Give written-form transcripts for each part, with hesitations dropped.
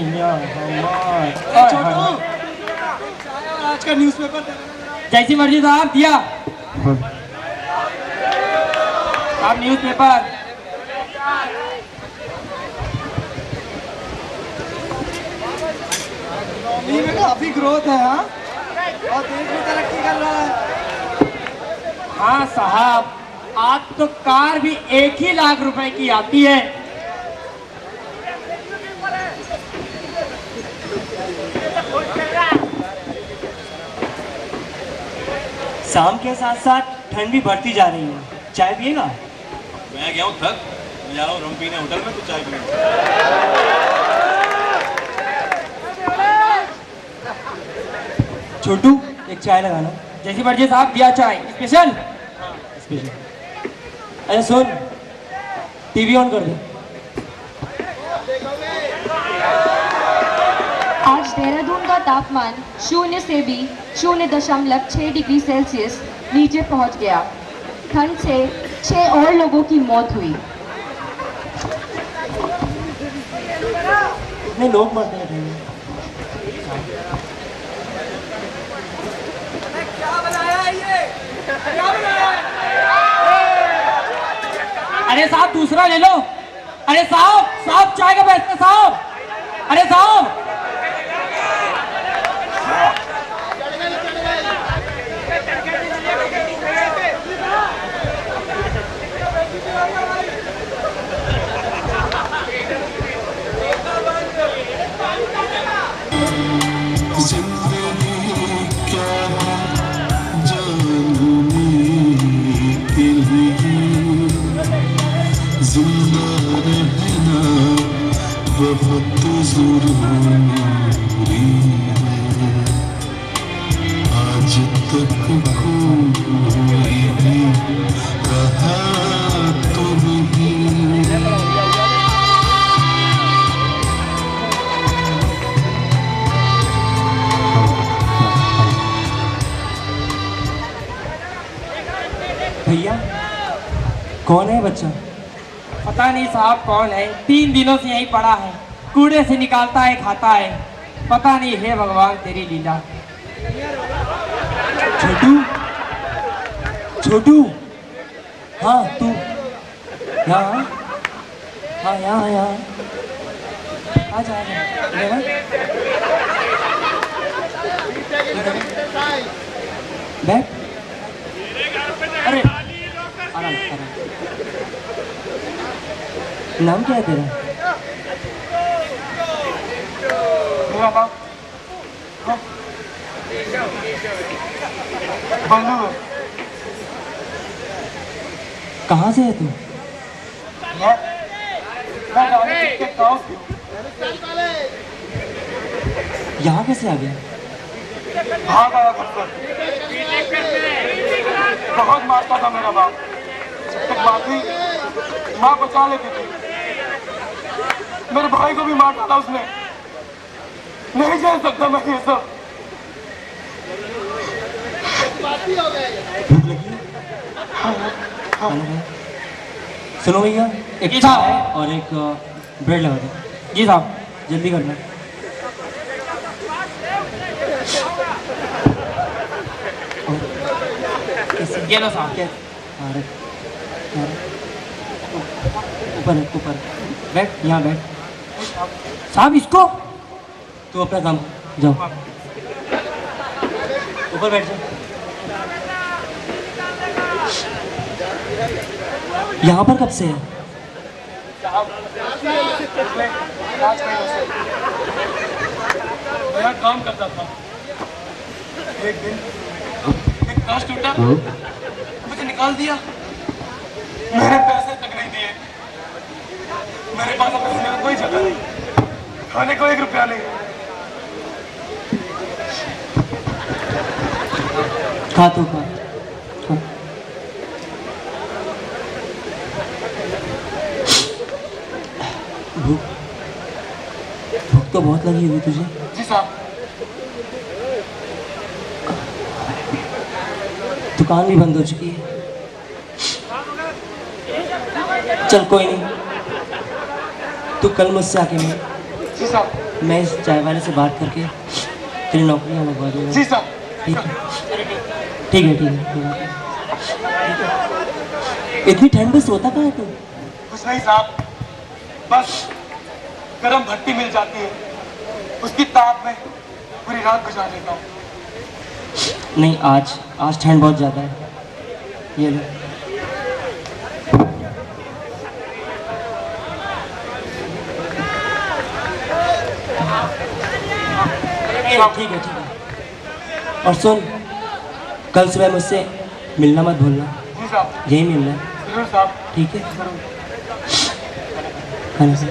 आज का न्यूज़पेपर जैसी मर्जी साहब दिया। आप न्यूज़पेपर में काफी ग्रोथ है। हाँ, और देश भी तरक्की कर रहा है। हाँ साहब, आज तो कार भी 1 ही लाख रुपए की आती है। शाम के साथ साथ ठंड भी बढ़ती जा रही है, चाय पिएगा? मैं गया हूँ थक, मैं जा रहा हूँ रम पीने होटल में, तो चाय पीने। छोटू एक चाय लगाना। जैसी मर्जी साहब दिया चाय स्पेशल। स्पेशल। अरे सुन, टीवी ऑन कर दे। आज देहरादून का तापमान 0 से भी 0.6 डिग्री सेल्सियस नीचे पहुंच गया। ठंड से 6 और लोगों की मौत हुई। इतने लोग मरते हैं ठंड में। अरे साहब दूसरा ले लो। अरे साहब साहब चाय का पैसा साहब। अरे साहब बहुत ज़रूरी है, आज तक कोई भी रहा तो नहीं। भैया कौन है बच्चा? पता नहीं साहब कौन है, 3 दिनों से यहीं पड़ा है, कूड़े से निकालता है खाता है, पता नहीं है भगवान तेरी लीला। छोटू, छोटू, हाँ तू यहाँ, हाँ यहाँ यहाँ आजा आजा। बैठ। अरे आराम आराम। नाम क्या है तेरा? कहाँ से है तू? यहाँ कैसे आ गया? बहुत मारता था मेरा बाप, जब तक मारती माँ बचा लेती थी। मेरे भाई को भी मार डाला उसने। नहीं झेल सकता मैं ये सब। भूख लगी है? खाना खाए। सुनो भैया, एक चाय और एक ब्रेड लगा दो। जी साहब। जल्दी करना। ये लो साहब। क्या? अरे ऊपर है, ऊपर। बैठ, यहाँ बैठ। साहब इसको तू अपना काम जाओ, ऊपर बैठ जा। यहाँ पर कब से है? मेरा काम करता था। एक दिन एक कांच टूटा, मुझे निकाल दिया। मेरे पैसे तक नहीं दिए। मेरे पास अपने में कोई जगह नहीं, खाने को 1 रुपया नहीं। खा तो खा, खा। भूख भूख तो बहुत लगी हुई तुझे। जी साहब। दुकान भी बंद हो चुकी है। चल कोई नहीं, तू कल मुझसे आके मिल। जी साहब। मैं इस चाय वाले से बात करके तेरी नौकरियाँ लगवा दूँगा। जी साहब। ठीक है ठीक है ठीक है। इतनी ठंड में सोता कहाँ है तू? कुछ नहीं साहब, बस गरम भट्टी मिल जाती है, उसकी ताप में पूरी रात गुजार लेता हूँ। नहीं, आज ठंड बहुत ज़्यादा है। ये लो। ठीक है ठीक है। और सुन, कल सुबह मुझसे मिलना मत भूलना। जी साहब। यही मिलना है, जरूर साहब। ठीक है? खाना से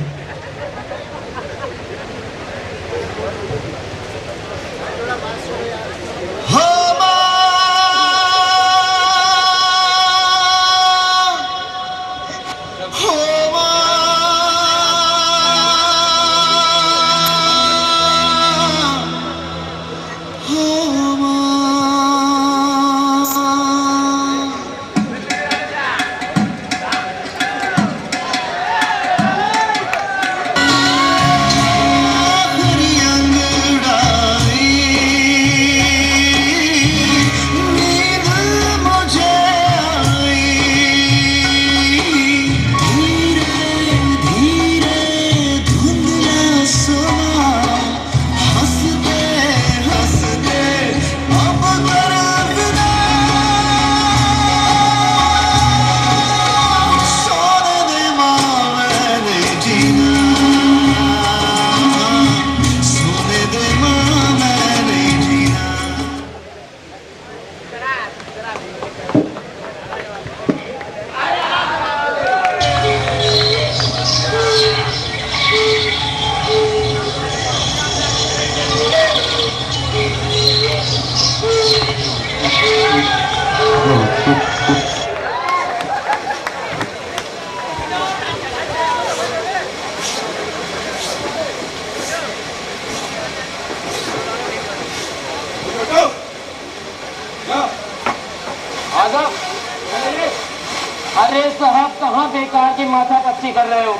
अरे साहब, कहाँ बेकार की माथा पच्ची कर रहे हो?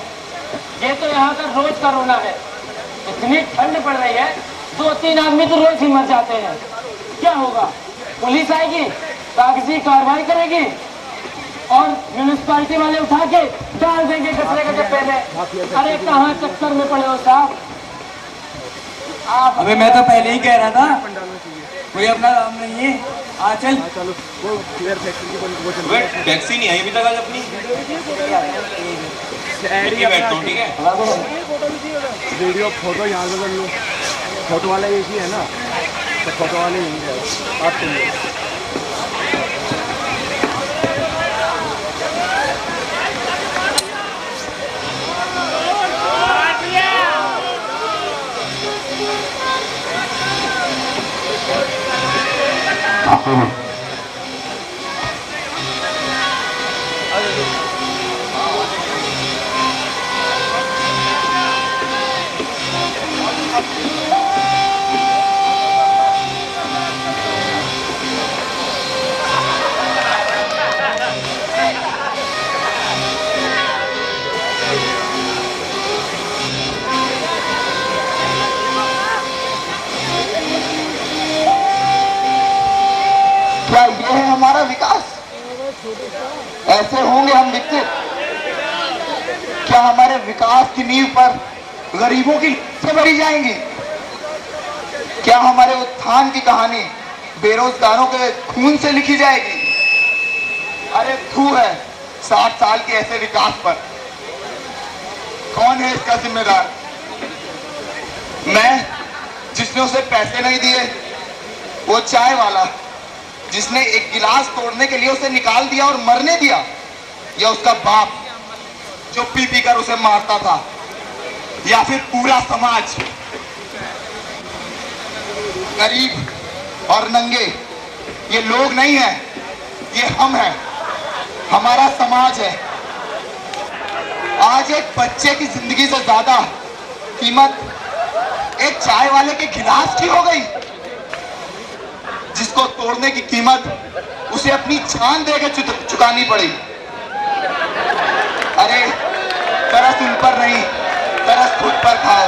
ये तो यहाँ का रोज का रोना है। इतनी ठंड पड़ रही है, 2-3 आदमी तो रोज ही मर जाते हैं। क्या होगा? पुलिस आएगी, कागजी कार्रवाई करेगी और म्यूनिसिपालिटी वाले उठा के डाल देंगे कचरे के डब्बे में। अरे कहाँ चक्कर में पड़े हो साहब आप? अबे मैं तो पहले ही कह रहा था, कोई अपना काम नहीं है। आ चल। टैक्सी नहीं आई अभी तक आज अपनी। मैं बैठता हूँ, ठीक है? वीडियो फोटो यहाँ से कर लो, फोटो वाला एक ही है ना, तो फोटो वाले यही है। आप सुनिए। क्या ये है हमारा विकास? ऐसे होंगे हम विकसित? क्या हमारे विकास की नींव पर गरीबों की से भरी जाएंगी? क्या हमारे उत्थान की कहानी बेरोजगारों के खून से लिखी जाएगी? अरे थू है 60 साल के ऐसे विकास पर। कौन है इसका जिम्मेदार? मैं, जिसने उसे पैसे नहीं दिए, वो चाय वाला जिसने एक गिलास तोड़ने के लिए उसे निकाल दिया और मरने दिया, या उसका बाप जो पी पी कर उसे मारता था, या फिर पूरा समाज? गरीब और नंगे ये लोग नहीं हैं, ये हम हैं, हमारा समाज है। आज एक बच्चे की जिंदगी से ज्यादा कीमत एक चाय वाले के गिलास की हो गई, जिसको तोड़ने की कीमत उसे अपनी जान देकर चुकानी पड़ी। अरे तरस उन पर नहीं, तरस खुद पर खाओ।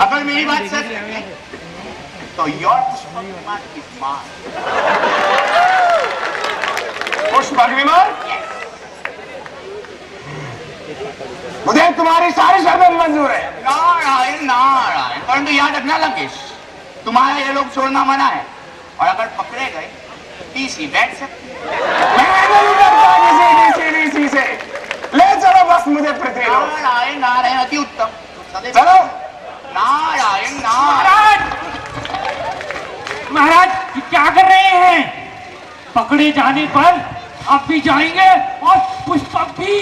अगर मेरी बात सच है तो योर पुष्पक विमान इज मार। पुष्पक विमान? मुझे तुम्हारी सारी शर्तें मंजूर है। नारायण नारायण, परंतु याद रखना लंकेश, तुम्हारा ये लोग छोड़ना मना है, और अगर पकड़े गए डीसी बैठ सकते। मैं नहीं डरता किसी डीसी से। ले चलो बस मुझे पृथ्वीलोक। नारायण नारायण, अति उत्तम। चलो। नारायण नारायण। महाराज ये क्या कर रहे हैं? पकड़े जाने पर आप भी जाएंगे और पुष्पक भी।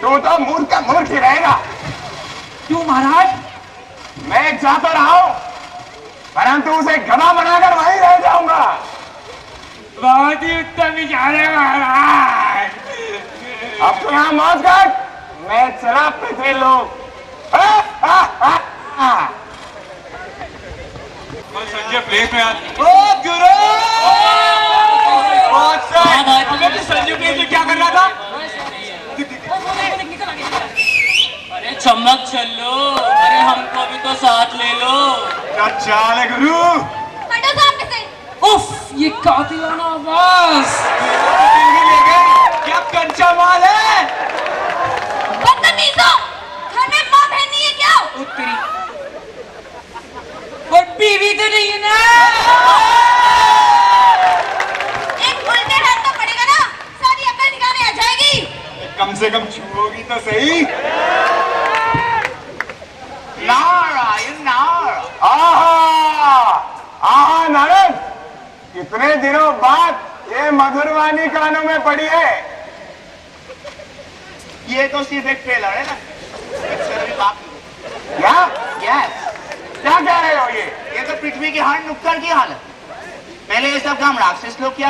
तू तो मूर्ख का मूर्ख ही रहेगा। क्यों महाराज? मैं जा तो रहा हूं, परंतु उसे गधा बनाकर वहीं रह जाऊंगा। बहुत ही उत्तम विचार है महाराज। अब तो यहाँ मौज कर, मैं चला पृथ्वीलोक। संजय प्लेस में यार। ओ गुरु संजय प्लेस में क्या कर रहा था? अरे चमक चलो, अरे हमको भी तो साथ ले लो। क्या चाल है गुरु? हटो सामने से। उफ, ये कातिलाना आवाज। क्या कच्चा माल है? बदतमीजों, घर में माँ बहन नहीं है क्या? उत्तरी और बीवी तो नहीं है ना? एक उल्टे हाथ तो पड़ेगा ना, सारी अकल निकालने आ जाएगी। कम से कम छुओगी तो सही। नारायण नारायण। आहा नारद, कितने दिनों बाद ये मधुरवाणी कानों में पड़ी है। ये तो सिर्फ एक ट्रेलर है ना, पिक्चर अभी बाकी है। क्या यस, क्या कह रहे हो ये? ये तो पृथ्वी की हर नुक्कड़ की हालत। पहले ये सब काम राक्षस लोग किया